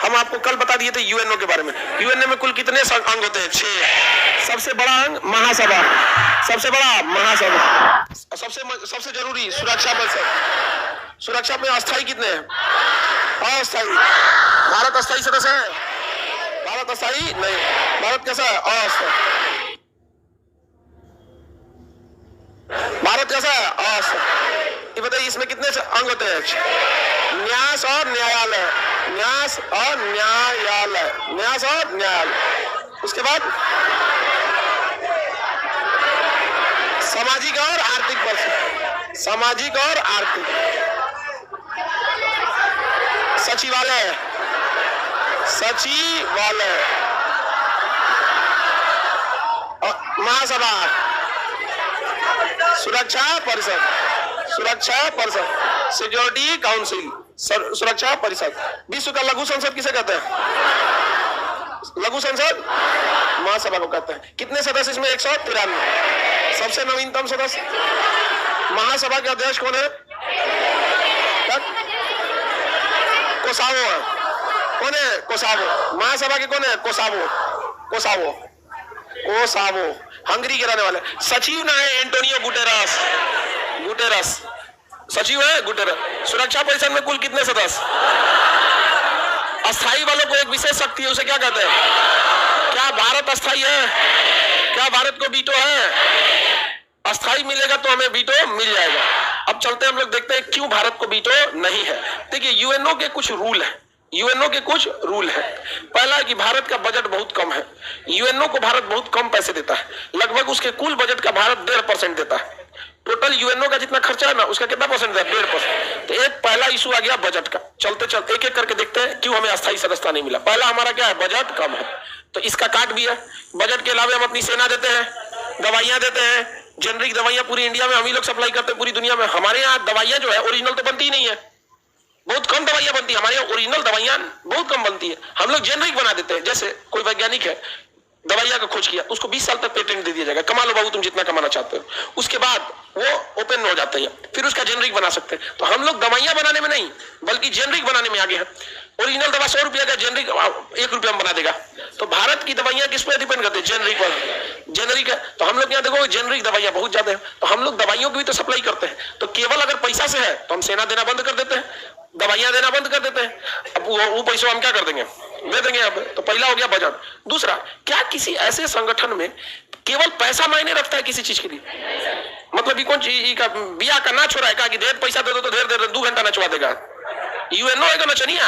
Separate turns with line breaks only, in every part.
हम आपको कल बता दिए थे यूएनओ के बारे में। यूएनओ में कुल कितने अंग होते हैं? 6। सबसे बड़ा अंग महासभा, सबसे बड़ा महासभा, सबसे जरूरी सुरक्षा परिषद। सुरक्षा में अस्थायी कितने हैं? अस्थायी। भारत अस्थायी सदस्य है? भारत अस्थायी नहीं। भारत कैसा है? अस्थायी। भारत कैसा है? अस्थायी। ये बताइए इसमें कितने अंग होते हैं? न्यास और न्यायालय, न्यास और न्यायालय, न्यास और न्यायालय। उसके बाद सामाजिक और आर्थिक परिषद, सामाजिक और आर्थिक, सचिवालय, सचिवालय, महासभा, सुरक्षा परिषद, सुरक्षा परिषद, सिक्योरिटी काउंसिल, सुरक्षा परिषद। विश्व का लघु संसद किसे कहते हैं? लघु संसद महासभा को कहते हैं। कितने सदस्य इसमें? 193। सबसे नवीनतम सदस्य महासभा के अध्यक्ष कौन है? कोसावो है। कौन है? कोसावो। महासभा के कौन है? कोसावो, कोसावो, कोसावो, हंगरी के रहने वाले। सचिव ना है एंटोनियो गुटेरस, गुटेरस सचिव है गुटेरस। सुरक्षा परिषद में कुल कितने सदस्य? अस्थाई वालों को एक विशेष शक्ति है, उसे क्या कहते हैं? क्या भारत अस्थाई है? क्या भारत को वीटो है? अस्थाई मिलेगा तो हमें वीटो मिल जाएगा। अब चलते हैं हम लोग देखते हैं क्यों भारत को वीटो नहीं है। देखिए यूएनओ के कुछ रूल है, यूएनओ के कुछ रूल है। पहला है कि भारत का बजट बहुत कम है। यूएनओ को भारत बहुत कम पैसे देता है, लगभग उसके कुल बजट का भारत 1.5% देता है। टोटल यूएनओ का जितना खर्चा है ना, उसका कितना परसेंट है? 1.5%। तो एक पहला इशू आ गया बजट का। चलते चलते एक एक करके देखते हैं क्यों हमें अस्थायी सदस्यता नहीं मिला। पहला हमारा क्या है? बजट कम है, तो इसका काट भी है। बजट के अलावा हम अपनी सेना देते हैं, दवाइयां देते हैं, जेनरिक दवाइयां पूरी इंडिया में हम ही लोग सप्लाई करते हैं, पूरी दुनिया में। हमारे यहाँ दवाइयां जो है ओरिजिनल तो बनती ही नहीं है, बहुत कम दवाइयां बनती है हमारे यहाँ। ओरिजिनल दवाइयां बहुत कम बनती है, हम लोग जेनरिक बना देते हैं। जैसे कोई वैज्ञानिक है, दवाइयां का खोज किया, उसको 20 साल तक पेटेंट दे दिया जाएगा, कमा लो बाबू तुम जितना कमाना चाहते हो। उसके बाद वो ओपन हो जाता है, फिर उसका जेनरिक बना सकते हैं। तो हम लोग दवाइयां बनाने में नहीं बल्कि जेनरिक बनाने में आगे हैं। ओरिजिनल दवा 100 रुपया का, जेनरिक 1 रुपया में बना देगा। तो भारत की दवाइयां किस पे डिपेंड करते हैं? जेनरिक पर। जेनरिक है तो हम लोग यहाँ देखो जेनरिक दवाइयां बहुत ज्यादा है, तो हम लोग दवाइयों की भी तो सप्लाई करते हैं। तो केवल अगर पैसा से है तो हम सेना देना बंद कर देते हैं, दवाइयां देना बंद कर देते हैं। अब वो पैसा हम क्या कर देंगे? दे देंगे। अब तो पहला हो गया बजट। दूसरा, क्या किसी ऐसे संगठन में केवल पैसा मायने रखता है किसी चीज के लिए? मतलब कौन चीज का बिया का नाच हो रहा है क्या कि ढेर पैसा दे दो तो ढेर 2 घंटा नचवा देगा? यूएनओ है नचनिया?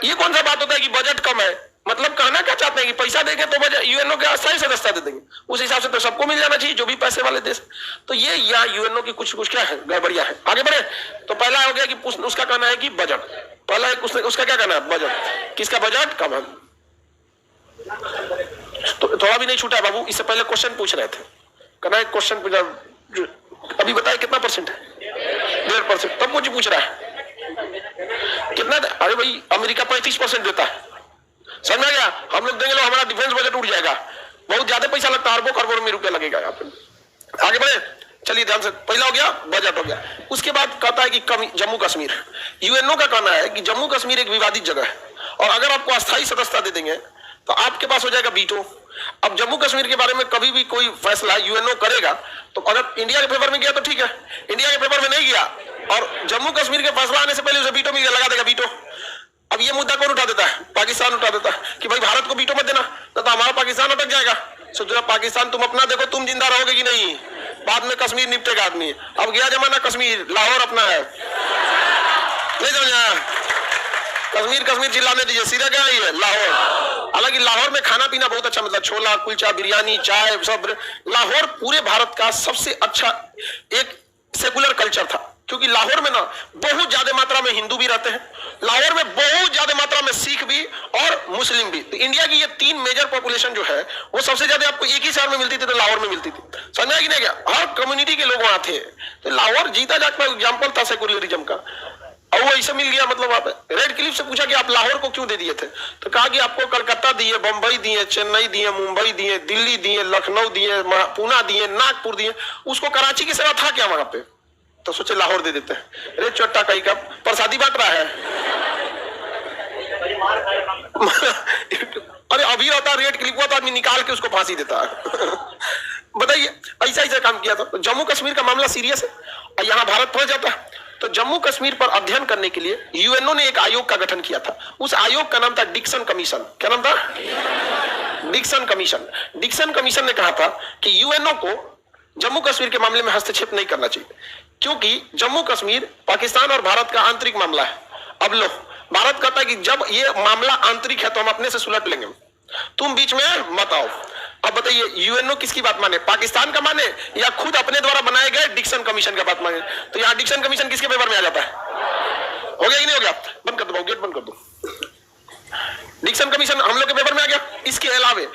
ये कौन सा बात होता है कि बजट कम है? मतलब कहना क्या चाहते हैं कि पैसा देंगे तो बजट यूएनओ के अस्थायी सदस्यता दे देंगे, उस हिसाब से तो सबको मिल जाना चाहिए जो भी पैसे वाले देश। तो ये या यूएनओ की कुछ कुछ क्या है गड़बड़ियां है। आगे बढ़े तो पहला हो गया कि उसका कहना है कि बजट, पहला उसका क्या कहना है? बजट। किसका बजट कम है? तो थोड़ा भी नहीं छूटा है बाबू। इससे पहले क्वेश्चन पूछ रहे थे, कहना है क्वेश्चन पूछा, अभी बताए कितना परसेंट है? 1.5%। तब मुझे पूछ रहा है कितना? अरे भाई अमेरिका 35% देता है, समझ में गया? हम लोग देंगे, हमारा डिफेंस बजट उठ जाएगा, बहुत ज्यादा पैसा लगता है, अरबों खरबों में रुपया लगेगा यहाँ पे। आगे बढ़े, चलिए ध्यान से। पहला हो गया बजट हो गया। उसके बाद कहता है कि जम्मू कश्मीर, यूएनओ का कहना है कि जम्मू कश्मीर एक विवादित जगह है और अगर आपको अस्थायी सदस्यता दे देंगे तो आपके पास हो जाएगा वीटो। अब जम्मू कश्मीर के बारे में कभी भी कोई फैसला यूएनओ करेगा तो अगर इंडिया के फेवर में गया तो ठीक है, इंडिया के फेवर में नहीं गया और जम्मू कश्मीर के फैसला आने से पहले उसे वीटो मिल गया, लगा देगा वीटो। अब ये मुद्दा कौन उठा देता है? पाकिस्तान उठा देता है कि भाई भारत को वीटो मत देना, तो हमारा पाकिस्तान अटक जाएगा। सोचो पाकिस्तान तुम अपना देखो, तुम जिंदा रहोगे कि नहीं, बाद में कश्मीर निपटेगा आदमी। अब गया जमाना कश्मीर, लाहौर अपना है, नहीं समझा? कश्मीर कश्मीर चिल्लाने दीजिए, सीधा क्या है लाहौर। हालांकि लाहौर में खाना पीना बहुत अच्छा, मतलब छोला कुलचा बिरयानी चाय सब। लाहौर पूरे भारत का सबसे अच्छा एक सेकुलर कल्चर था, क्योंकि लाहौर में ना बहुत ज्यादा मात्रा में हिंदू भी रहते हैं, लाहौर में बहुत ज्यादा मात्रा में सिख भी और मुस्लिम भी। तो इंडिया की ये 3 मेजर पॉपुलेशन जो है वो सबसे ज्यादा आपको एक ही शहर में मिलती थी, तो लाहौर में मिलती थी। समझा कि नहीं? क्या हर कम्युनिटी के लोग वहां थे, तो लाहौर जीता जागता एग्जाम्पल था सेकुलरिज्म का। और वो ऐसे मिल गया, मतलब आप रेड क्लिफ से पूछा कि आप लाहौर को क्यों दे दिए थे, तो कहा कि आपको कलकत्ता दिए, बंबई दिए, चेन्नई दिए, मुंबई दिए, दिल्ली दिए, लखनऊ दिए, पूना दिए, नागपुर दिए, उसको कराची की सेवा था क्या वहां पे, तो सोचे लाहौर दे देते हैं। अरे चट्टा कहीं का प्रसादी बांट रहा है। अरे अभी होता रेड क्लिक हुआ तो आदमी निकाल के उसको फांसी देता है। बताइए, ऐसा ऐसा काम किया था। तो जम्मू कश्मीर का मामला सीरियस है और यहाँ भारत पहुंच जाता है। तो जम्मू कश्मीर पर अध्ययन करने के लिए यूएनओ ने एक आयोग का गठन किया था। उस आयोग का नाम था डिक्सन कमीशन। क्या नाम था? Dixon commission. डिक्सन कमीशन ने कहा था कि यूएनओ को जम्मू कश्मीर के मामले में हस्तक्षेप नहीं करना चाहिए, क्योंकि जम्मू कश्मीर पाकिस्तान और भारत का आंतरिक मामला है। अब लो, भारत कहता है कि जब ये मामला आंतरिक है तो हम अपने से सुलट लेंगे, तुम बीच में मत आओ। अब बताइए, यूएनओ किसकी बात माने? पाकिस्तान का माने या खुद अपने द्वारा बनाए गए डिक्सन कमीशन का बात माने? तो यहाँ डिक्सन कमीशन किसके पेपर में आ जाता है? हो गया कि नहीं हो गया? बंद कर दो, गेट बंद कर दो। डिक्सन कमीशन हम लोग के पेपर में आ गया। इसके अलावे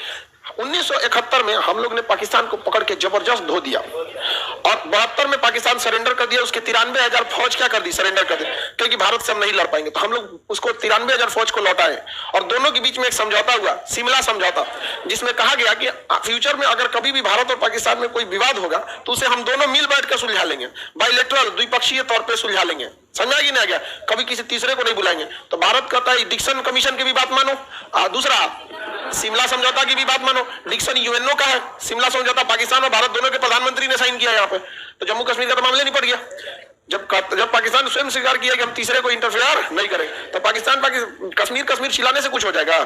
1971 में हम लोग ने पाकिस्तान को पकड़ के जबरदस्त धो दिया और 72 में पाकिस्तान सरेंडर कर दिया। उसके 93,000 फौज क्या कर दी? सरेंडर कर दी, क्योंकि भारत से हम नहीं लड़ पाएंगे। तो हम लोग उसको 93,000 फौज को लौटाए और दोनों के बीच में एक समझौता हुआ, शिमला समझौता, जिसमें कहा गया कि फ्यूचर में अगर कभी भी भारत और पाकिस्तान में कोई विवाद होगा तो उसे हम दोनों मिल बैठ कर सुलझा लेंगे, बाइलेटरल, द्विपक्षीय तौर पर सुलझा लेंगे। समझा कि नहीं आ गया? कभी किसी तीसरे को नहीं बुलाएंगे। तो भारत कहता है डिक्सन कमीशन की भी बात मानो, दूसरा शिमला समझौता की भी बात मानो। डिक्सन यूएनओ का है, शिमला समझौता पाकिस्तान और भारत दोनों के प्रधानमंत्री ने साइन किया यहाँ पे। तो जम्मू कश्मीर का तो मामला नहीं पड़ गया। जब पाकिस्तान स्वयं स्वीकार किया कि हम तीसरे को इंटरफेयर नहीं करेंगे, तो पाकिस्तान कश्मीर चिल्लाने से कुछ हो जाएगा।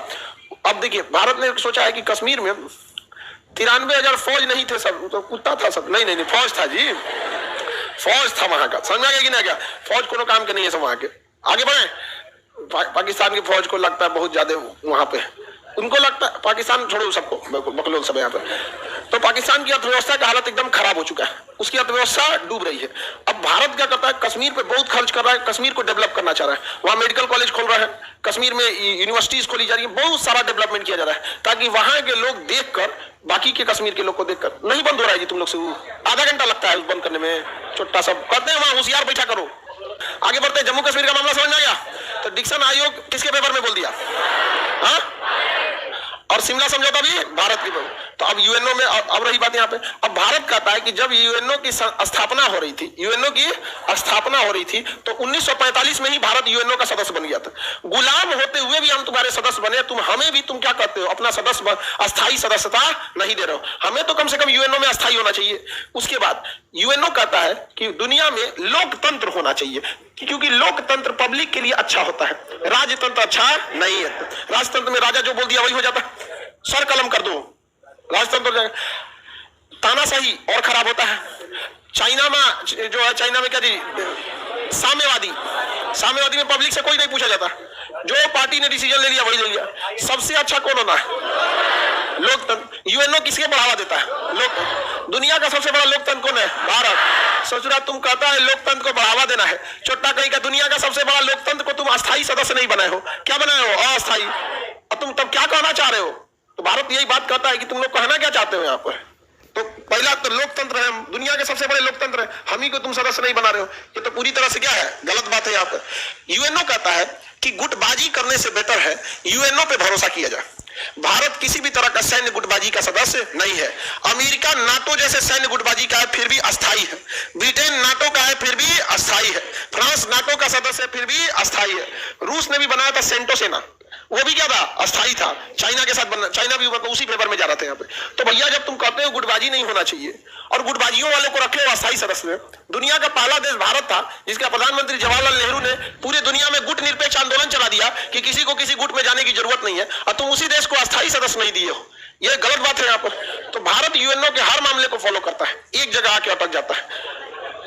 अब देखिए, भारत ने सोचा है कि कश्मीर में 93,000 फौज नहीं थे, सब तो कुत्ता था सब। नहीं, फौज था जी, फौज था वहां का। समझ आ गया कि नहीं आ गया? फौज कोनो काम के नहीं है सब वहां के। आगे बढ़े। पाकिस्तान की फौज को लगता है बहुत ज्यादा वहां पे, उनको लगता है पाकिस्तान छोड़ो सबको, बकलोल सब यहाँ पे। तो पाकिस्तान की अर्थव्यवस्था का हालत एकदम खराब हो चुका है, उसकी अर्थव्यवस्था डूब रही है। अब भारत क्या करता है? कश्मीर पे बहुत खर्च कर रहा है, कश्मीर को डेवलप करना चाह रहा है, वहां मेडिकल कॉलेज खोल रहा है, कश्मीर में यूनिवर्सिटीज खोली जा रही है, बहुत सारा डेवलपमेंट किया जा रहा है, ताकि वहां के लोग देखकर, बाकी के कश्मीर के लोग को देखकर, नहीं बंद हो रहा है जी तुम लोग से, आधा घंटा लगता है बंद करने में, छोटा सब कहते हैं वहां होशियार बैठा करो। आगे बढ़ते हैं, जम्मू कश्मीर का मामला समझ में आ गया? तो डिक्सन आयोग किसके पेपर में बोल दिया? हाँ? और शिमला समझौता भी भारत की। तो अब यूएनओ में अब रही बात यहाँ पे। अब भारत कहता है कि जब यूएनओ की स्थापना हो रही थी, यूएनओ की स्थापना हो रही थी, तो 1945 में ही भारत यूएनओ का सदस्य बन गया था। गुलाम होते हुए भी हम तुम्हारे सदस्य बने, तुम हमें भी तुम क्या कहते हो? अपना सदस्य, अस्थायी सदस्यता नहीं दे रहे हो। हमें तो कम से कम यूएनओ में अस्थायी होना चाहिए। उसके बाद यूएनओ कहता है कि दुनिया में लोकतंत्र होना चाहिए, क्योंकि लोकतंत्र पब्लिक के लिए अच्छा होता है, राजतंत्र अच्छा नहीं है। राजतंत्र में राजा जो बोल दिया वही हो जाता है, सर कलम कर दो, राजतंत्र हो जाएगा। तानाशाही और खराब होता है। चाइना में जो है, चाइना में क्या जी, साम्यवादी में पब्लिक से कोई नहीं पूछा जाता, जो पार्टी ने डिसीजन ले लिया वही ले लिया। सबसे अच्छा कौन होना है? लोकतंत्र। यूएनओ किसके बढ़ावा देता है? लोकतंत्र। दुनिया का सबसे बड़ा लोकतंत्र कौन है? भारत। ससुरा तुम कहता है लोकतंत्र को बढ़ावा देना है, छोटा कहीं का दुनिया का सबसे बड़ा लोकतंत्र को तुम अस्थायी सदस्य नहीं बनाए हो, क्या बनाए हो? अस्थायी। और तुम तब क्या कहना चाह रहे हो? तो भारत यही बात कहता है कि तुम लोग कहना क्या चाहते हो यहाँ पर? तो पहला तो लोकतंत्र है, दुनिया के सबसे बड़े लोकतंत्र है, हम ही को तुम सदस्य नहीं बना रहे हो, ये तो पूरी तरह से क्या है? गलत बात है यहाँ पर। यूएनओ कहता है कि गुटबाजी करने से बेहतर है यूएनओ पे भरोसा किया जाए। भारत किसी भी तरह का सैन्य गुटबाजी का सदस्य नहीं है। अमेरिका नाटो जैसे सैन्य गुटबाजी का है, फिर भी अस्थायी है। ब्रिटेन नाटो का है, फिर भी अस्थायी है। फ्रांस नाटो का सदस्य है, फिर भी अस्थायी है। रूस ने भी बनाया था सेंटो सेना, वो भी क्या था? अस्थायी था। चाइना के साथ बनना, चाइना भी उसी पेपर में जा रहा था यहाँ पे। तो भैया जब तुम कहते हो गुटबाजी नहीं होना चाहिए और गुटबाजियों वालों को रखे हो अस्थायी सदस्य में, दुनिया का पहला देश भारत था जिसका प्रधानमंत्री जवाहरलाल नेहरू ने पूरे दुनिया में गुट निरपेक्ष आंदोलन चला दिया कि किसी को किसी गुट में जाने की जरूरत नहीं है, और तुम उसी देश को अस्थायी सदस्य नहीं दिए हो। यह गलत बात है यहाँ पर। तो भारत यूएनओ के हर मामले को फॉलो करता है, एक जगह आके अटक जाता है।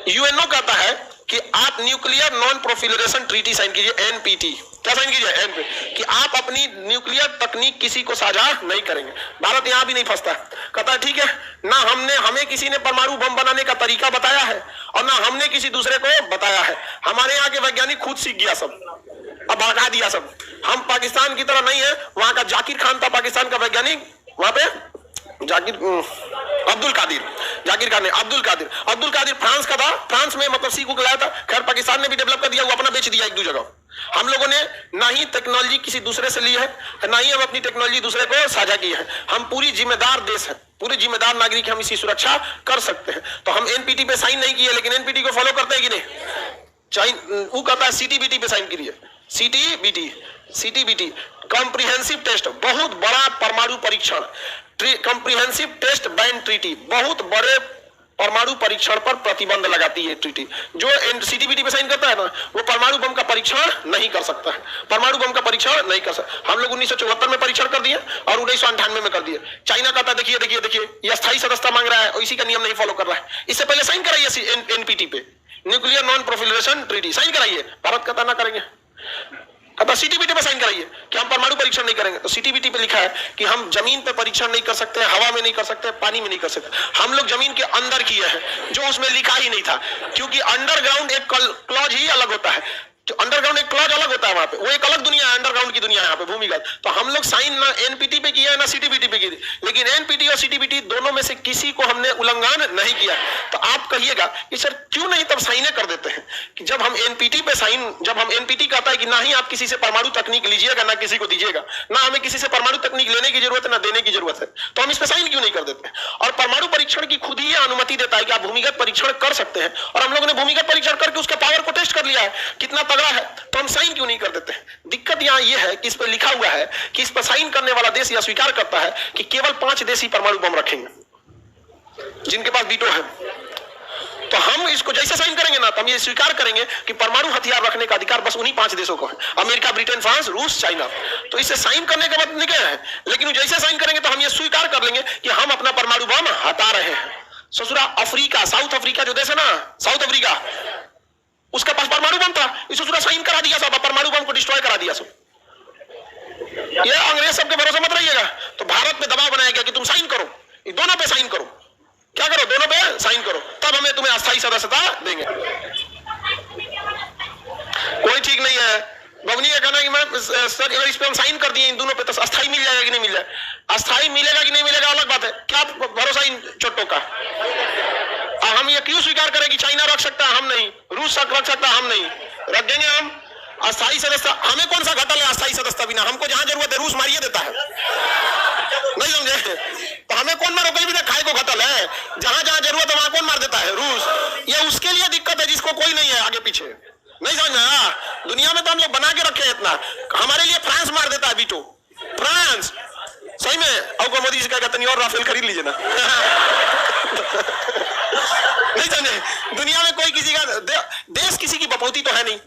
यूएनओ कहता है कि आप न्यूक्लियर नॉन प्रोफिलरेशन ट्रीटी साइन कीजिए, एनपीटी। क्या साइन कीजिए? एनपीटी, कि आप अपनी न्यूक्लियर तकनीक किसी को साझा नहीं करेंगे। भारत यहां भी नहीं फंसता, कहता है ठीक है ना, हमें किसी ने परमाणु बम बनाने का तरीका बताया है और ना हमने किसी दूसरे को बताया है। हमारे यहाँ के वैज्ञानिक खुद सीख गया सब, अब भगा दिया सब। हम पाकिस्तान की तरह नहीं है। वहां का जाकिर खान था पाकिस्तान का वैज्ञानिक, वहां पे अब्दुल कादिर फ्रांस का था, फ्रांस में मतलब सीख लाया था। खैर पाकिस्तान ने भी डेवलप कर दिया, वो अपना बेच दिया एक दो जगह। हम लोगों ने ना ही टेक्नोलॉजी किसी दूसरे से ली है, ना ही हम अपनी टेक्नोलॉजी दूसरे को साझा की है। हम पूरी जिम्मेदार देश है, पूरे जिम्मेदार नागरिक, हम इसकी सुरक्षा कर सकते हैं। तो हम एनपीटी पे साइन नहीं किए, लेकिन एनपीटी को फॉलो करते हैं कि नहीं? वो कहता है सीटीबीटी पे साइन कीजिए, सीटीबीटी कॉम्प्रिहेंसिव टेस्ट, बहुत बड़ा परमाणु परीक्षण, कॉम्प्रिहेंसिव टेस्ट बैन ट्रीटी, बहुत बड़े परमाणु परीक्षण पर प्रतिबंध लगाती है ट्रीटी। जो सीटीबीटी पे साइन करता है ना, वो परमाणु बम का परीक्षण नहीं कर सकता है, परमाणु बम का परीक्षण नहीं कर सकता। हम लोग 1974 में परीक्षण कर दिए और 1998 में कर दिए। चाइना कहता है देखिए देखिए देखिए ये अस्थायी सदस्यता मांग रहा है और इसी का नियम नहीं फॉलो कर रहा है, इससे पहले साइन कराइए एनपीटी पे, nuclear non proliferation treaty, sign कराइए। भारत कहता ना करेंगे, कहता सीटीबीटी पे साइन कराइए कि हम परमाणु परीक्षण नहीं करेंगे। तो सीटीबीटी पे लिखा है कि हम जमीन पे परीक्षण नहीं कर सकते, हवा में नहीं कर सकते, पानी में नहीं कर सकते। हम लोग जमीन के अंदर किए हैं, जो उसमें लिखा ही नहीं था, क्योंकि अंडरग्राउंड एक क्लॉज ही अलग होता है, जो अंडरग्राउंड एक क्लॉज अलग होता है, वहां पे वो एक अलग दुनिया है, अंडरग्राउंड की दुनिया है यहाँ पे भूमिगत। तो हम लोग साइन ना एनपीटी पे किया है ना सीटीबीटी पे की, लेकिन एनपीटी और सीटीबीटी दोनों में से किसी को हमने उल्लंघन नहीं किया। तो आप कहिएगा कि सर क्यों नहीं तब साइने कर देते हैं, कि जब हम एनपीटी पे साइन, जब हम एनपीटी कहता है कि ना ही आप किसी से परमाणु तकनीक लीजिएगा ना किसी को दीजिएगा, ना हमें किसी से परमाणु तकनीक लेने की जरूरत है ना देने की जरूरत है, तो हम इस पे साइन क्यों नहीं कर देते? और परमाणु परीक्षण की खुद ही अनुमति देता है कि आप भूमिगत परीक्षण कर सकते हैं, और हम लोगों ने भूमिगत परीक्षण करके उसके पावर को टेस्ट कर लिया है कितना तगड़ा है, तो हम साइन क्यों नहीं कर देते? दिक्कत यहां यह है कि इस पर लिखा हुआ है कि इस पर साइन करने वाला देश यह स्वीकार करता है कि केवल 5 देश ही परमाणु बम रखेंगे जिनके पास वीटो है। तो हम इसको जैसे साइन करेंगे ना, तो हम ये स्वीकार करेंगे कि परमाणु हथियार रखने का अधिकार बस उन्हीं 5 देशों को है, अमेरिका, ब्रिटेन, फ्रांस, रूस, चाइना। तो इसे साइन करने का मतलब क्या है, लेकिन जैसे साइन करेंगे तो हम ये स्वीकार कर लेंगे कि हम अपना परमाणु बम हटा रहे हैं। ससुरा अफ्रीका, साउथ अफ्रीका जो देश है ना, साउथ अफ्रीका, उसका पास परमाणु बम था, इसे पूरा साइन करा दिया सब, परमाणु बम को डिस्ट्रॉय करा दिया सब। ये अंग्रेज सब के भरोसे मत रहिएगा। तो भारत पे दबाव बनाया गया कि तुम साइन करो, दोनों पे साइन करो, क्या करो, दोनों पे साइन करो, तब हमें तुम्हें अस्थायी सदस्यता देंगे। कोई ठीक नहीं है। बबनी का कहना है कि मैं सर अगर इस पे हम साइन कर दिए इन दोनों पे तो अस्थायी मिल जाएगा कि नहीं मिल जाएगा? अस्थायी मिलेगा कि नहीं मिलेगा अलग बात है, क्या भरोसा इन चोटों का? हम ये क्यों स्वीकार करें कि चाइना रख सकता है हम नहीं, रूस रख सकता है हम नहीं, रख देंगे हम अस्थायी सदस्यता। हमें कौन सा घटल है अस्थायी सदस्यता बिना? हमको जहां जरूरत है रूस मारिए देता है, नहीं समझे? तो हमें कौन मारो, कहीं भी खाए को घटल है, जहां जहां जरूरत है वहां कौन मार देता है? रूस। ये उसके लिए दिक्कत है जिसको कोई नहीं है आगे पीछे, नहीं समझा? दुनिया में तो हम लोग बना के रखे हैं इतना, हमारे लिए फ्रांस मार देता है वीटो, फ्रांस सही में। और मोदी जी कहते नहीं और राफेल खरीद लीजिए ना नहीं समझे? दुनिया में कोई किसी का देश किसी की बपौती तो है नहीं,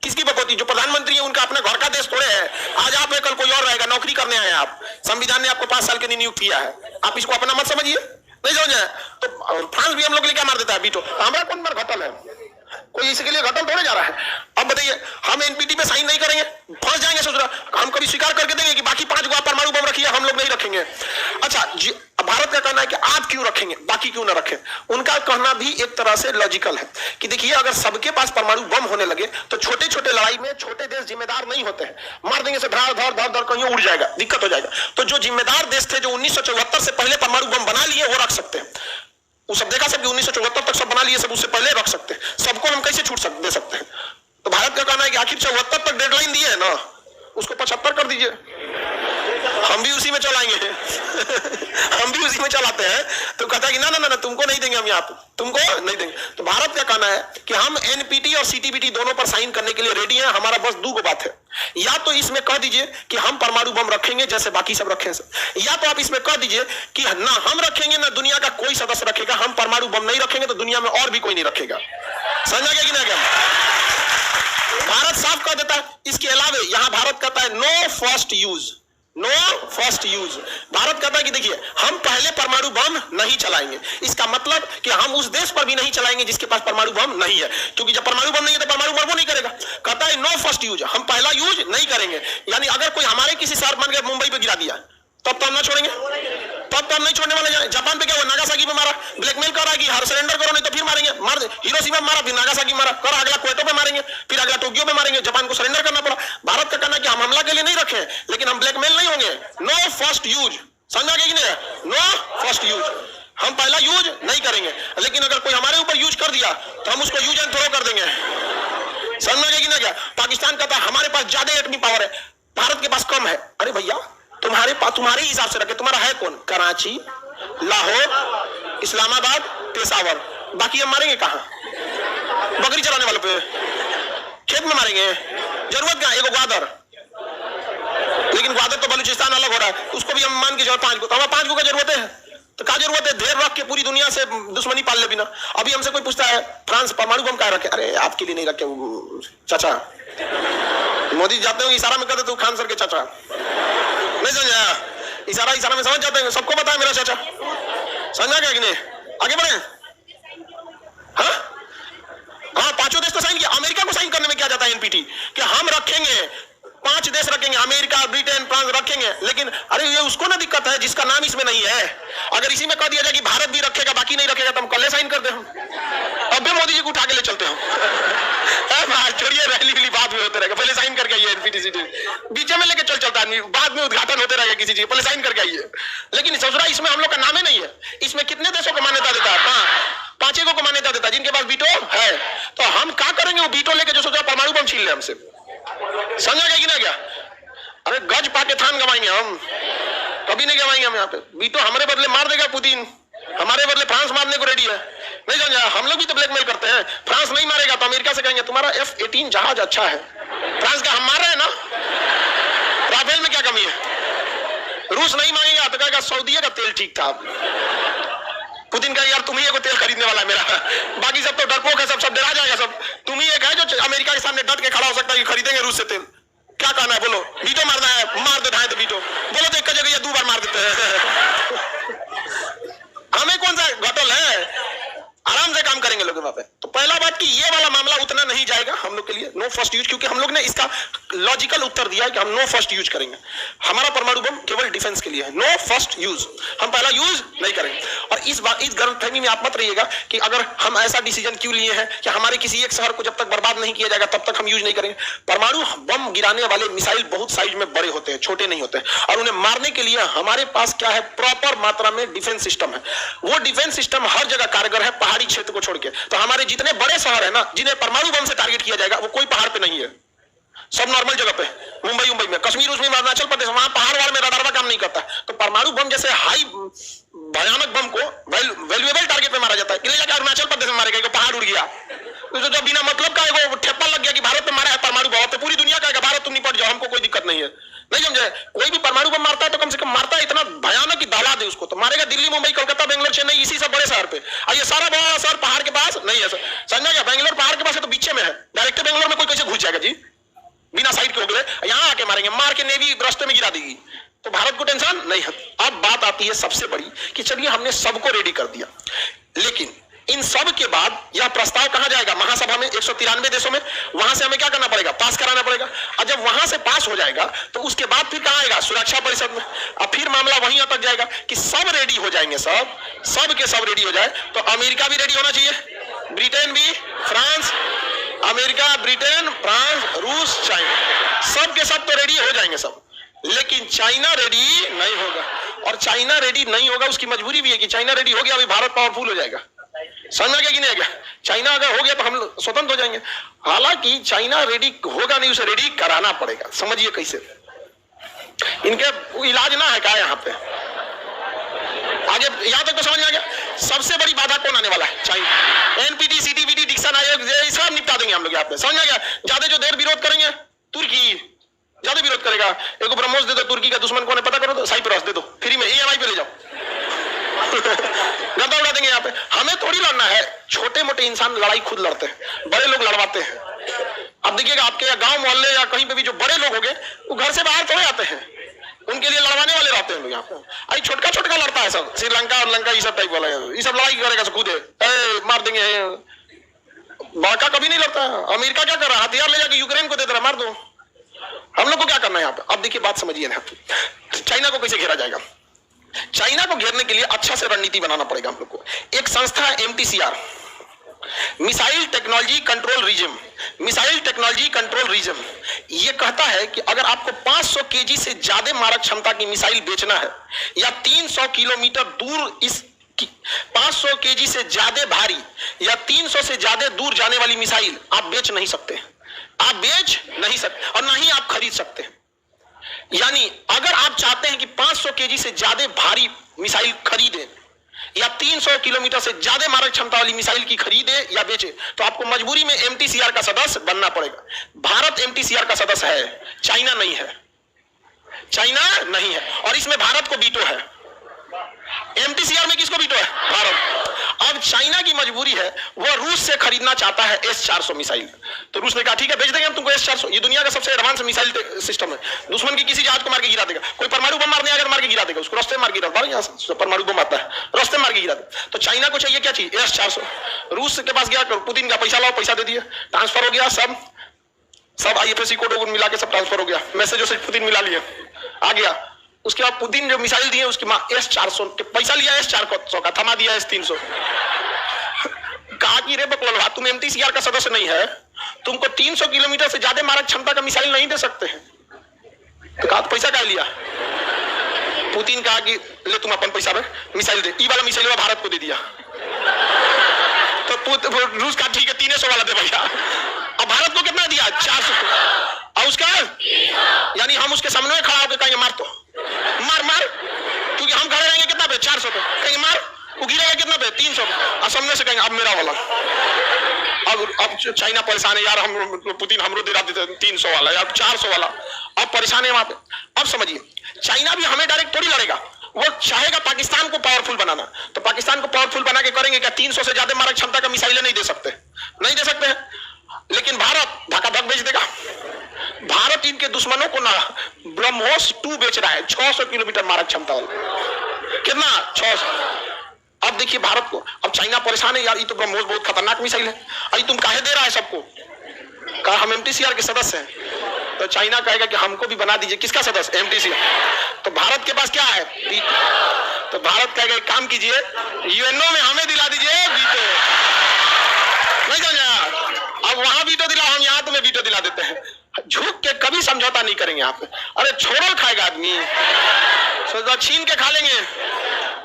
किसकी बपौती? जो प्रधानमंत्री है उनका अपना घर का देश थोड़े है। आज आप है कल कोई और रहेगा, नौकरी करने आए आप, संविधान ने आपको 5 साल के लिए नियुक्त किया है, आप इसको अपना मत समझिए, नहीं समझे? तो फ्रांस भी हम लोग के लिए क्या मार देता है वीटो, हमारा कौन मार घटल है? कोई इसके लिए घटल थोड़े जा रहा है। अब बताइए हम एनपीटी पे साइन नहीं करेंगे, फंस जाएंगे ससुरा। हम कभी स्वीकार करके देंगे कि बाकी 5 गो परमाणु बम रखिए, हम लोग नहीं रखेंगे। अच्छा भारत का कहना है कि आप क्यों रखेंगे बाकी क्यों ना रखें? उनका कहना भी एक तरह से लॉजिकल है कि देखिए अगर सबके पास परमाणु बम होने लगे तो छोटे छोटे लड़ाई में छोटे देश जिम्मेदार नहीं होते हैं, मार देंगे से धड़ धड़ धड़ धड़ कहीं उड़ जाएगा, दिक्कत हो जाएगा। तो जो जिम्मेदार देश थे जो 1974 से पहले परमाणु बम बना लिए वो रख सकते हैं। वो सब देखा सब 1974 तक सब बना लिए, सब उससे पहले रख सकते हैं, सबको हम कैसे छूट दे सकते हैं? तो भारत का कहना है कि आखिर 74 तक डेडलाइन दिए है ना, उसको 75 कर दीजिए, हम भी उसी में चलाएंगे हम भी उसी में चलाते हैं। तो कहता है कि ना ना ना तुमको नहीं देंगे हम, यहाँ पे तुमको नहीं देंगे। तो भारत का कहना है कि हम एनपीटी और सीटीबीटी दोनों पर साइन करने के लिए रेडी हैं। हमारा बस 2 बात है, या तो इसमें कह दीजिए कि हम परमाणु बम रखेंगे जैसे बाकी सब रखे हैं, या तो आप इसमें कह दीजिए कि ना हम रखेंगे ना दुनिया का कोई सदस्य रखेगा, हम परमाणु बम नहीं रखेंगे तो दुनिया में और भी कोई नहीं रखेगा। समझा गया कि नहीं? भारत साफ कह देता है। इसके अलावा यहां भारत कहता है no first use, no first use. Bharat कहता है कि देखिए हम पहले परमाणु बम नहीं चलाएंगे, इसका मतलब कि हम उस देश पर भी नहीं चलाएंगे जिसके पास परमाणु बम नहीं है, क्योंकि जब परमाणु बम नहीं है तो परमाणु बम वो नहीं करेगा। कहता है नो फर्स्ट यूज, हम पहला यूज नहीं करेंगे। यानी अगर कोई हमारे किसी शहर मान के मुंबई पे गिरा दिया तब तो हम ना छोड़ेंगे, तब तो हम नहीं छोड़ने वाले। जापान पे क्या हुआ, नागासाकी पे मारा, ब्लैकमेल कर रहा है कि हर सरेंडर करो नहीं तो फिर मारेंगे, मार हिरोशिमा में मारा, फिर नागासाकी मारा, कर अगला क्वेटो पे मारेंगे, फिर अगला टोक्यो पे मारेंगे, जापान को सरेंडर करना पड़ा। भारत का कहना है कि हम हमला के लिए नहीं रखे, लेकिन हम ब्लैकमेल नहीं होंगे। नो फर्स्ट यूज, समझा गया कि नहीं? नो फर्स्ट यूज, हम पहला यूज नहीं करेंगे, लेकिन अगर कोई हमारे ऊपर यूज कर दिया तो हम उसको यूज एंड थ्रो कर देंगे। समझा गया कि नहीं? क्या पाकिस्तान कहता है हमारे पास ज्यादा एटमी पावर है, भारत के पास कम है। अरे भैया तुम्हारे पास तुम्हारे हिसाब से रखे, तुम्हारा है कौन? कराची, लाहौर, इस्लामाबाद, पेशावर, बाकी हम मारेंगे कहां? बकरी चलाने वालों पे, खेत में मारेंगे, जरूरत क्या? एगो ग्वादर लेकिन ग्वादर तो बलूचिस्तान अलग हो रहा है, उसको भी हम मान के चलो 5 गो, तो हमें 5 गो का जरूरत है, तो क्या जरूरत है ढेर रख के पूरी दुनिया से दुश्मनी पाल ले बिना। अभी हमसे कोई पूछता है फ्रांस परमाणु बम कहाँ रखे, अरे आपके लिए नहीं रखे चाचा, मोदी जाते हो इशारा में कहते तो खान सर के चाचा, नहीं समझा, इशारा में समझ जाते हैं, सबको पता है मेरा चाचा, समझा क्या कि नहीं? आगे बढ़े। हाँ 5 देश तो साइन किया, अमेरिका को साइन करने में क्या जाता है एनपीटी, कि हम रखेंगे 5 देश रखेंगे, अमेरिका, ब्रिटेन, फ्रांस रखेंगे, लेकिन अरे ये उसको ना दिक्कत है जिसका नाम इसमें नहीं है। अगर इसी में कह दिया जाए कि भारत भी रखेगा बाकी नहीं रखेगा तो हम कल साइन कर दे, हम अब भी मोदी जी को उठा के ले चलते हैं। छोड़िए रैली बात में होते रहेगा, पहले साइन करके आइए एनपीटीसीटी, बीच में लेके चलता आदमी, बाद में उद्घाटन होते रहेगा किसी चीज, पहले साइन करके आइए। लेकिन ससुरा इसमें हम लोग का नाम ही नहीं है, इसमें कितने देशों को मान्यता देता है? 5 को मान्यता देता है जिनके पास वीटो है। तो हम क्या करेंगे वो वीटो लेके, जो सोचा परमाणु बम छीन ले हमसे, समझा गया कि ना? क्या अरे गज पाकिस्तान गवाएंगे हम, कभी नहीं गवाएंगे हम। यहाँ पे वीटो हमारे बदले मार देगा पुतिन, हमारे बदले फ्रांस मारने को रेडी है, नहीं समझा? हम लोग भी तो ब्लैकमेल करते हैं, फ्रांस नहीं मारेगा तो अमेरिका से कहेंगे तुम्हारा F-18 जहाज अच्छा है, फ्रांस का हम मार रहे हैं ना, राफेल में क्या कमी है? रूस नहीं मांगेगा तो कहेगा सऊदी का तेल ठीक था, पुतिन का यार तुम ही को तेल खरीदने वाला है मेरा, बाकी सब तो डरपोक है, सब डरा जाएगा, सब तुम ही एक है जो अमेरिका के सामने डट के खड़ा हो सकता है कि खरीदेंगे रूस से तेल। क्या कहना है बोलो? वीटो मारना है, मार देता है तो वीटो बोलो तो एक जगह या 2 बार मार देते हैं। हमें कौन सा घटल है, आराम से काम करेंगे लोग वहां पे। तो पहला बात कि ये वाला मामला उतना नहीं जाएगा हम लोग के लिए, नो फर्स्ट यूज, क्योंकि हम लोग ने इसका लॉजिकल उत्तर दिया है कि हम नो फर्स्ट यूज करेंगे, हमारा परमाणु बम केवल डिफेंस के लिए है, नो फर्स्ट यूज, हम पहला यूज नहीं करेंगे। और इस गलतफहमी में आप मत रहिएगा कि अगर हम ऐसा डिसीजन क्यों लिए हैं कि हमारे किसी एक शहर को जब तक बर्बाद नहीं किया जाएगा तब तक हम यूज नहीं करेंगे। परमाणु बम गिराने वाले मिसाइल बहुत साइज में बड़े होते हैं, छोटे नहीं होते, और उन्हें मारने के लिए हमारे पास क्या है, प्रॉपर मात्रा में डिफेंस सिस्टम है। वो डिफेंस सिस्टम हर जगह कारगर है, पहाड़ी क्षेत्र को छोड़ के। तो हमारे जितने बड़े शहर है ना जिन्हें परमाणु बम से टारगेट किया जाएगा, वो कोई पहाड़ पे नहीं है, सब नॉर्मल जगह पे, मुंबई में, कश्मीर उसमें, अरुणाचल प्रदेश, वहां पहाड़ वाड़ में रडार काम नहीं करता। तो परमाणु बम जैसे हाई भयानक बम को वैल्यूएबल टारगेट पे मारा जाता है, ले जाकर अरुणाचल प्रदेश में मारेगा, पहाड़ उड़ गया, तो जो बिना मतलब का वो ठेप्पा लग गया कि भारत में मारा है परमाणु बम, तो पूरी दुनिया कहेगा भारत तुम निपट जाओ, हमको कोई दिक्कत नहीं है, नहीं समझे? कोई भी परमाणु बम मारता है तो कम से कम मारता है इतना भयानक कि दहला दे उसको, तो मारेगा दिल्ली, मुंबई, कोलकाता, बेंगलोर, चेन्नई, इसी सब बड़े शहर पे। और ये सारा बड़ा शहर पहाड़ के पास नहीं है, समझा क्या? बेंगलोर पहाड़ के पास है तो बीच में है, डायरेक्ट बेंगलोर में कोई कैसे घुस जाएगा जी, बिना साइड के हो गए, यहाँ आके मारेंगे, मार के नेवी रास्ते में गिरा देगी, तो भारत को टेंशन नहीं है। अब बात आती है सबसे बड़ी कि चलिए हमने सबको रेडी कर दिया, लेकिन इन सब के बाद यह प्रस्ताव कहां जाएगा? महासभा में, 193 देशों में, वहां से हमें क्या करना पड़ेगा? पास कराना पड़ेगा। और जब वहां से पास हो जाएगा तो उसके बाद फिर कहां आएगा? सुरक्षा परिषद में। अब फिर मामला वहीं अटक जाएगा कि सब रेडी हो जाएंगे, सब के सब रेडी हो जाए तो अमेरिका भी रेडी होना चाहिए, ब्रिटेन भी, फ्रांस, अमेरिका, ब्रिटेन, फ्रांस, रूस, चाइना, सब के सब तो रेडी हो जाएंगे सब, लेकिन चाइना रेडी नहीं होगा। और चाइना रेडी नहीं होगा उसकी मजबूरी भी है कि चाइना रेडी हो गया अभी भारत पावरफुल हो जाएगा, समझ गया कि नहीं? गया चाइना अगर हो गया तो हम स्वतंत्र हो जाएंगे। हालांकि चाइना रेडी होगा नहीं, उसे रेडी कराना पड़ेगा। समझिए कैसे, इनके इलाज ना है क्या यहाँ पे? आगे यहां तक तो समझ में आ गया। सबसे बड़ी बाधा कौन आने वाला है? चाइना। एनपीटी, सीटीबीटी, डिक्सन आयोग सब निपटा देंगे हम लोग यहाँ पे, समझ में आ गया? ज्यादा जो देर विरोध करेंगे, तुर्की ज्यादा विरोध करेगा। एक ब्रह्मोस दे दो, तुर्की का दुश्मन कौन है पता करो तो साइप्रस दे दो, फ्री में EMI पे ले जाओ। गद्दा उड़ा देंगे यहाँ पे। हमें थोड़ी लड़ना है, छोटे मोटे इंसान लड़ाई खुद लड़ते हैं, बड़े लोग लड़वाते हैं। अब देखिएगा आपके गांव मोहल्ले या कहीं पे भी जो बड़े लोग हो गए वो घर से बाहर थोड़े आते हैं, उनके लिए लड़वाने वाले रहते हैं लोग यहाँ पे। अरे छोटका छोटका लड़ता है सब, श्रीलंका और लंका ये सब टाइप वाला, ये सब लड़ाई करेगा सब खुद है, मार देंगे। बाका कभी नहीं लड़ता। अमेरिका क्या कर रहा है? हथियार ले जाके यूक्रेन को दे दे रहा, मार दो। हम लोग को क्या करना है यहाँ पे? अब देखिए बात समझिए ना, चाइना को कैसे घेरा जाएगा। चाइना को घेरने के लिए अच्छा से रणनीति बनाना पड़ेगा हम लोग को। एक संस्था है MTCR, missile technology control region. Missile technology control region ये कहता है कि अगर आपको 500 kg से ज्यादा मारक क्षमता की मिसाइल बेचना है या 300 किलोमीटर दूर, इस 500 kg से ज्यादा भारी या 300 से ज्यादा दूर जाने वाली मिसाइल आप बेच नहीं सकते, आप बेच नहीं सकते और ना ही आप खरीद सकते। यानी अगर आप चाहते हैं कि 500 kg से ज्यादा भारी मिसाइल खरीदे या 300 किलोमीटर से ज्यादा मारक क्षमता वाली मिसाइल की खरीदे या बेचे तो आपको मजबूरी में MTCR का सदस्य बनना पड़ेगा। भारत MTCR का सदस्य है, चाइना नहीं है। चाइना नहीं है, और इसमें भारत को वीटो है। एमटीसीआर में किसको वीटो है? भारत। अब चाइना की मजबूरी है, वो रूस से खरीदना चाहता है S-400 मिसाइल। तो रूस ने कहा ठीक है भेज देंगे हम तुमको S-400, ये दुनिया का सबसे एडवांस मिसाइल सिस्टम है। दुश्मन की किसी जहाज को मार के गिरा देगा। कोई परमाणु बम मारने आएगा, मार के गिरा देगा उसको, रास्ते मार के गिरा देगा। यहाँ से परमाणु बम आता है, रास्ते मार के गिरा देगा। तो चाइना को चाहिए क्या चाहिए? S-400। रूस के पास गया, पुतिन का पैसा लाओ, पैसा दे दिया, ट्रांसफर हो गया, सब IFSC कोड मिला के सब ट्रांसफर हो गया, मैसेजों से पुतिन मिला लिया, आ गया। उसके बाद पुतिन जो मिसाइल दिए उसकी S-400 पैसा लिया, S-400 का थमा दिया S-300। कहा कि रे बकलवा तुम MTCR का सदस्य नहीं है, तुमको 300 किलोमीटर से ज्यादा मारक क्षमता का मिसाइल नहीं दे सकते हैं। तो कहा तो पैसा क्या लिया? पुतिन कहा कि ले तुम अपन पैसा में मिसाइल दे, ई वाला मिसाइल भारत को दे दिया। तो रूस का ठीक है 300 वाला दे भैया। अब भारत को कितना दिया? 400। और उसका यानी हम उसके सामने खड़ा होकर कहेंगे मार, तो मार, क्योंकि हम खड़े रहेंगे कितना पे? 400 पे, कहेंगे मार, वो गिरेगा कितना पे? 300 पे, और सामने से कहेंगे अब मेरा वाला। अब चाइना परेशान है यार, हम पुतिन हमरो दिला देते 300 वाला या 400 वाला, अब परेशान है वहां पे। अब समझिए चाइना भी हमें डायरेक्ट थोड़ी लड़ेगा, वो चाहेगा पाकिस्तान को पावरफुल बनाना। तो पाकिस्तान को पावरफुल बना के करेंगे क्या? 300 से ज्यादा मारक क्षमता का मिसाइल नहीं दे सकते, नहीं दे सकते हैं। लेकिन भारत धक्का-धक बेच देगा। भारत इनके दुश्मनों को ना ब्रह्मोस 2 बेच रहा है, 600 किलोमीटर मारक क्षमता वाला। कितना? 600। अब देखिए भारत को, अब चाइना परेशान है यार, ये तो ब्रह्मोस बहुत खतरनाक मिसाइल है, अरे तुम काहे दे रहा है सबको? कहा हम MTCR के सदस्य हैं। तो चाइना कहेगा कि हमको भी बना दीजिए। किसका सदस्य? MTCR। तो भारत के पास क्या है? तो भारत कहेगा काम कीजिए, यूएनओ में हमें दिला दीजिए वीटो। नहीं समझा? अब वहां वीटो दिला, हम यहाँ तुम्हें वीटो दिला देते हैं। झुक के कभी समझौता नहीं करेंगे यहाँ पे। अरे छोड़ल खाएगा आदमी, सोचा छीन के खा लेंगे,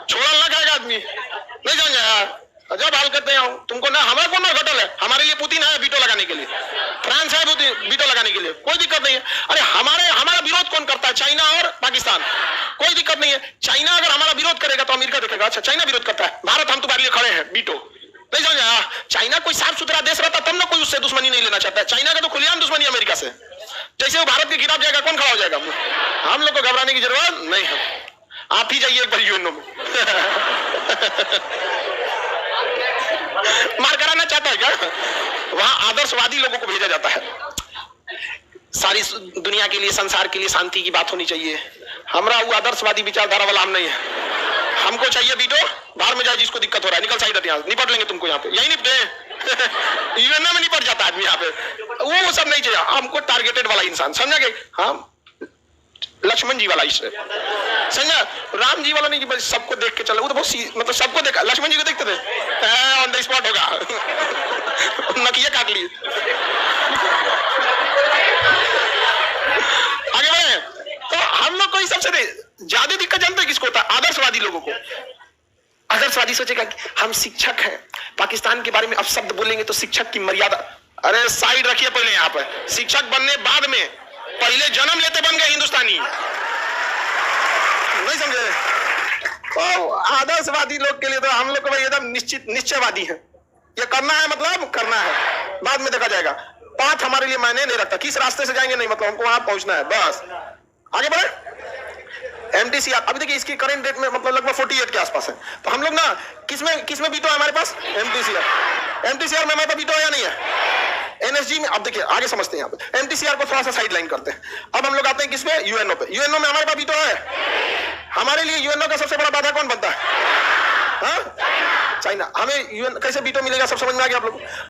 छोड़ल ना खाएगा आदमी। नहीं समझा? जब हाल करते हैं तुमको ना, हमारे को ना घटल है, हमारे लिए पुतिन है वीटो लगाने के लिए, फ्रांस है वीटो लगाने के लिए, कोई दिक्कत नहीं है। अरे हमारा विरोध कौन करता है? चाइना और पाकिस्तान। कोई दिक्कत नहीं है। चाइना अगर हमारा विरोध करेगा तो अमेरिका देखेगा अच्छा चाइना विरोध करता है, भारत हम तुम्हारे लिए खड़े हैं, वीटो। नहीं समझा? चाइना कोई साफ सुथरा देश रहता तब ना कोई उससे दुश्मनी नहीं लेना चाहता है। चाइना का तो खुलेआम दुश्मनी अमेरिका से। जैसे वो भारत के खिलाफ जाएगा, कौन खड़ा हो जाएगा? हम लोग को घबराने की जरूरत नहीं है। आप ही जाइए एक बार यूएनओ में। मार कराना चाहता है क्या? वहां आदर्शवादी लोगों को भेजा जाता है। सारी दुनिया के लिए, संसार के लिए शांति की बात होनी चाहिए। हमारा वो आदर्शवादी विचारधारा वाला हम नहीं है। हमको चाहिए वीटो, बाहर में जाए जिसको दिक्कत हो रहा है, निकल साइड यहाँ, निपट लेंगे तुमको यहाँ पे, यही निपटे। यूएनओ में निपट जाता आदमी यहाँ पे, वो सब नहीं चाहिए हमको। टारगेटेड वाला इंसान, समझा के? हाँ, लक्ष्मण जी वाला इससे समझा, राम जी वाला नहीं कि बस सबको देख के चले। वो तो बहुत मतलब सबको देखा, लक्ष्मण जी को देखते थे, ऑन द स्पॉट होगा, नकिया काट लिए। आगे बढ़े। तो हम लोग को सबसे ज्यादा दिक्कत जानते हैं किसको होता है? आदर्शवादी लोगों को। आदर्शवादी सोचेगा कि हम शिक्षक हैं, पाकिस्तान के बारे में अब शब्द बोलेंगे तो शिक्षक की मर्यादा। अरे साइड रखिए पहले, यहाँ पर शिक्षक बनने बाद में, पहले जन्म लेते बन गए हिंदुस्तानी। नहीं समझे? तो आदर्शवादी लोग के लिए तो हम लोग को भाई एकदम निश्चयवादी है, ये करना है मतलब करना है, बाद में देखा जाएगा। पाथ हमारे लिए मायने नहीं रखता, किस रास्ते से जाएंगे नहीं, मतलब हमको वहां पहुंचना है बस। आगे बढ़े। MTCR अभी देखिए इसकी करंट डेट में मतलब लगभग 48 के आसपास है। तो हम लोग ना किसमें वीटो है हमारे पास? MTCR में हमारे पास वीटो है या नहीं है? NSG में। अब देखिए आगे समझते हैं, यहाँ पे MTCR को थोड़ा सा साइड लाइन करते हैं। अब हम लोग आते हैं किसमें? यूएनओ पे। यूएनओ में हमारे पास वीटो है। हमारे लिए यूएनओ का सबसे बड़ा बाधा कौन बनता है? हाँ, चाइना। हमें यूएन कैसे वीटो मिलेगा सब समझ में आ गया आप लोग?